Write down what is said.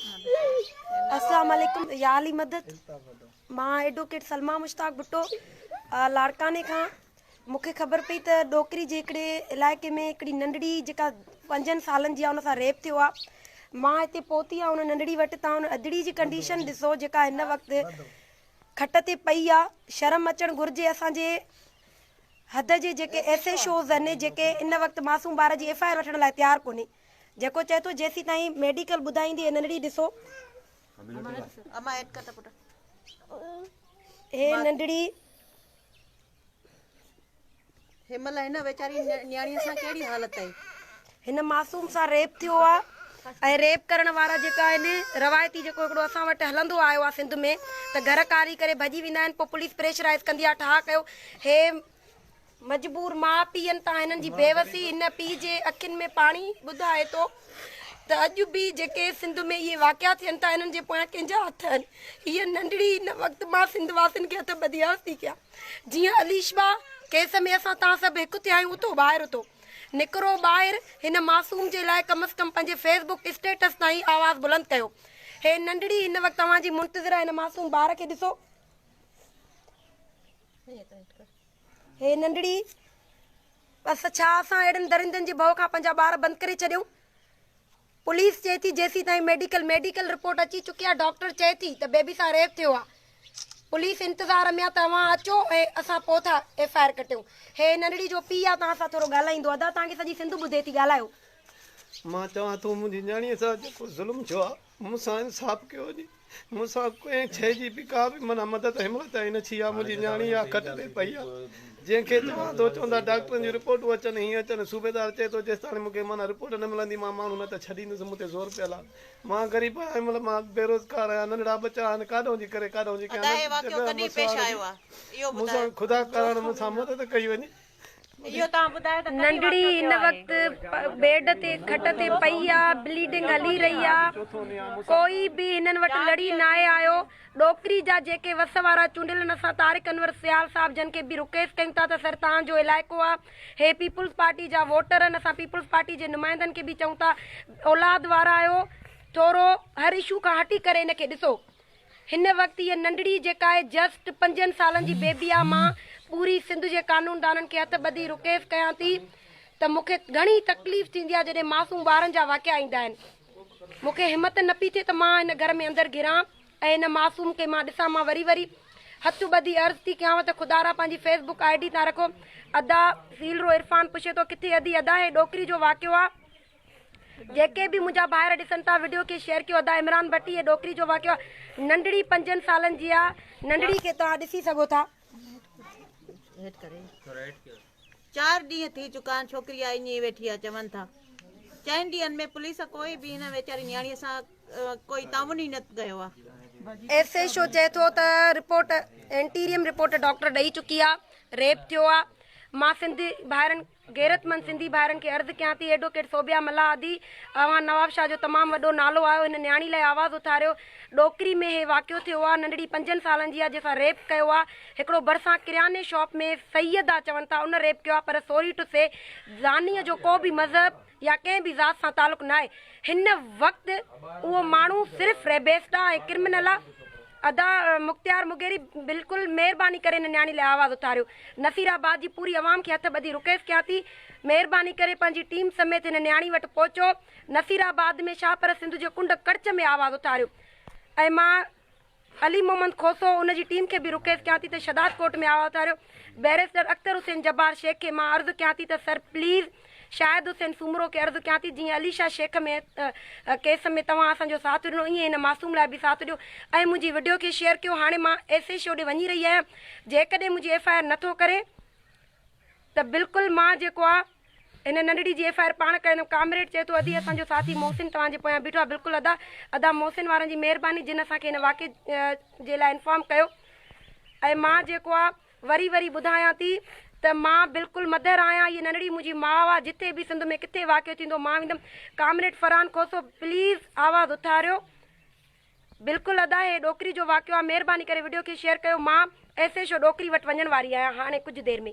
अस्सलाम वालेकुम या अली मदद। मां एडवोकेट सलमा मुश्ताक भुट्टो लाड़काने खां मूंखे ख़बर पई त डोकरी जे हिकिड़े इलाइक़े में हिकिड़ी नंढड़ी जेका 5 सालनि जी आहे उन सां रेप थियो आहे। मां हिते पहुती आहे उन नंढड़ी वटि। तव्हां उन अदड़ी जी कंडीशन ॾिसो जेका हिन वक़्तु खट ते पई आहे। शर्म अचणु घुरिजे असांजे हद जे जेके ऐसे शोज़ आहिनि जेके इन वक़्तु मासूम ॿार जी FIR वठण लाइ तयारु कोन्हे। जेको चए थो जेसीं ताईं मेडिकल ॿुधाईंदी नंढड़ी ॾिसो हे नंढड़ी हिमल हिन वेचारी न्याणीअ सां कहिड़ी हालत आहे। हिन मासूम सां रेप थियो आहे ऐं रेप करण वारा जेका आहिनि रवायती जेको हिकिड़ो असां वटि हलंदो आयो आहे सिंध में त घर कारी करे भॼी वेंदा आहिनि। पोइ पुलिस प्रेशराइज़ कंदी आहे ठा कयो। हे मजबूर माउ पीअनि तां हिननि जी बेवसी हिन पीउ जे अखियुनि में पाणी ॿुधाए थो त अॼु बि जेके सिंध में इहे वाक़िया थियनि था हिननि जे पोयां कंहिंजा हथ आहिनि। हीअ नंढड़ी हिन वक़्तु मां सिंध वासियुनि खे हथ ॿधी थी कयां। जीअं अलीशबा केस में असां तव्हां सभु हिकु थिया आहियूं उतो ॿाहिरि उतो निकिरो ॿाहिरि हिन मासूम जे लाइ कम अज़ कम पंहिंजे फेसबुक स्टेटस ताईं आवाज़ु बुलंद कयो। हे नंढड़ी हिन वक़्तु तव्हांजी मुंतज़िर हिन मासूम ॿार खे ॾिसो। हे नंढड़ी बस छा असां अहिड़नि दरिंदनि जे भउ खां पंहिंजा ॿार बंदि करे छॾियूं। पुलिस चए थी जेसीं ताईं मेडिकल रिपोर्ट अची चुकी आहे। डॉक्टर चए थी त बेबी सां रेप थियो आहे। पुलिस इंतज़ार में आहे तव्हां अचो ऐं असां पोइ था FIR कटियूं। हे नंढड़ी जो पीउ आहे तव्हां सां थोरो ॻाल्हाईंदो। अदा तव्हांखे सॼी सिंध ॿुधे थी ॻाल्हायो। मां चवां थो मुंहिंजी न्याणीअ सां जेको ज़ुल्म थियो आहे मूंसां इंसाफ़ कयो वञे। मूंसां कंहिं शइ जी बि का बि माना मदद हिमल ताईं न थी आहे। मुंहिंजी न्याणी आहे खट ते पई आहे। जंहिंखे चवां थो चवंदा डॉक्टरनि जूं रिपोर्टूं अचनि हीअं अचनि। सूबेदार चए थो जेसि ताईं मूंखे माना रिपोर्ट न मिलंदी मां माण्हू न त छॾींदुसि। मूं ते ज़ोर पियल आहे। मां ग़रीब आहियां हिमल मां बेरोज़गार आहियां। नंढड़ा बच्चा आहिनि काॾों जी करे काॾों जी मूंसां ख़ुदा करण मूंसां मदद कई वञे। नंढड़ी हिन वक़्तु बेड ते खट ते पई आहे। ब्लीडिंग हली रही आहे। कोई बि हिननि वटि लड़ी न आहे आयो। डोकरी जा जेके वस वारा चूंडियल असां तारिक अनवर सियाल साहब जन खे बि रिक्वेस्ट कयूं था त सर तव्हांजो इलाइक़ो आहे हे पीपुल्स पार्टी जा वोटर आहिनि। असां पीपुल्स पार्टी जे नुमाइंदनि खे बि चऊं था औलाद वारा आहियो थोरो हर इशू खां हटी करे हिनखे ॾिसो। हिन वक़्तु हीअ नंढड़ी जेका आहे जस्ट 5 सालनि जी बेबी आहे। मां पूरी सिंध जे कानूनदाननि खे हथ ॿधी रिक्वेस्ट कयां थी त मूंखे घणी तकलीफ़ थींदी आहे जॾहिं मासूम ॿारनि जा वाक़िया ईंदा आहिनि। मूंखे हिमत न पई थिए त मां हिन घर में अंदरि घिरां ऐं हिन मासूम खे मां ॾिसां। मां वरी हथ ॿधी अर्ज़ु थी कयांव त ख़ुदारा पंहिंजी फेसबुक ID था रखो। अदा ज़ीलरो इरफान पुछे थो किथे अदी। अदा हे डोकरी जो वाक़ियो आहे। जेके बि मुंहिंजा ॿाहिरि ॾिसनि था वीडियो खे शेयर कयो। अदा इमरान भट्टी हे डोकरी जो वाक़ियो आहे। नंढड़ी 5 सालनि जी आहे। नंढड़ी खे तव्हां ॾिसी सघो था। 4 ॾींहं थी चुका आहिनि छोकिरी आई ईअं वेठी आहे। चवनि था 4 ॾींहंनि में पुलिस कोई बि हिन वेचारी न्याणीअ सां कोई ताउन ई न कयो आहे। SHO चए थो त रिपोर्ट एंटीरियम रिपोर्ट डॉक्टर ॾेई चुकी आहे। रेप थियो आहे। मां सिंधी भाइरनि गैरतमंद सिंधी भाइरनि खे अर्ज़ु कयां थी एडवोकेट सोबिया मल्हादी अवां नवाब शाह जो तमामु वॾो नालो आयो। हिन न्याणी लाइ आवाज़ु उथारियो। डोकरी में हे वाक़ियो थियो आहे। नंढड़ी 5 सालनि जी आहे जंहिंसां रेप कयो आहे। हिकिड़ो भरिसां किराने शॉप में सैयद आहे चवनि था उन रेप कयो आहे। पर सॉरी टू से ज़ानीअ जो को बि मज़हब या कंहिं बि ज़ात सां तालुक़ु न आहे। हिन वक़्तु उहो माण्हू सिर्फ़ु रेबेस्ट आहे ऐं क्रिमिनल आहे। अदा मुख्तियार मुगेरी बिल्कुलु महिरबानी करे हिन न्याणी लाइ आवाज़ु उथारियो। नसीराबाद जी पूरी आवाम खे हथ ॿधी रिक्वेस्ट कयां थी महिरबानी करे पंहिंजी टीम समेत हिन न्याणी वटि पहुचो। नसीराबाद में छा पर सिंध जो कुंड कड़च में आवाज़ु उथारियो। ऐं मां अली मोहम्मद खोसो उनजी टीम खे बि रिक्वेस्ट कयां थी त शदात कोर्ट में आवाज़ु उथारियो। बैरिस्टर अख्तर हुसैन जब्बार शेख खे मां अर्ज़ु कयां थी त सर प्लीज़ शाहिद हुसैन सूमरो खे अर्ज़ु कयां थी जीअं अलीशा शेख में केस में तव्हां असांजो साथ ॾिनो ईअं हिन मासूम लाइ बि साथ ॾियो ऐं मुंहिंजी वीडियो खे शेयर कयो। हाणे मां SHO ॾे वञी रही आहियां। जेकॾहिं मुंहिंजी FIR नथो करे त बिल्कुलु मां जेको आहे हिन नंढड़ी जी FIR पाण कंदमि। कामरेड चए थो अदी असांजो साथी मोहसिन तव्हांजे पोयां बीठो आहे। बिल्कुलु अदा मोहसिन वारनि जी महिरबानी जिन असांखे हिन वाक़े जे लाइ इंफॉर्म कयो। ऐं मां जेको आहे वरी ॿुधायां थी त मां बिल्कुलु मदर आहियां। हीअ नंढड़ी मुंहिंजी माउ आहे। जिथे बि सिंध में किथे वाक़ियो थींदो मां वेंदमि। कामरेड फरहान खोसो प्लीज़ आवाज़ु उथारियो। बिल्कुलु अदा हे डोकरी जो वाक़ियो आहे। महिरबानी करे वीडियो खे शेयर कयो। मां SHO डोकरी वटि वञण वारी आहियां हाणे कुझु देरि में।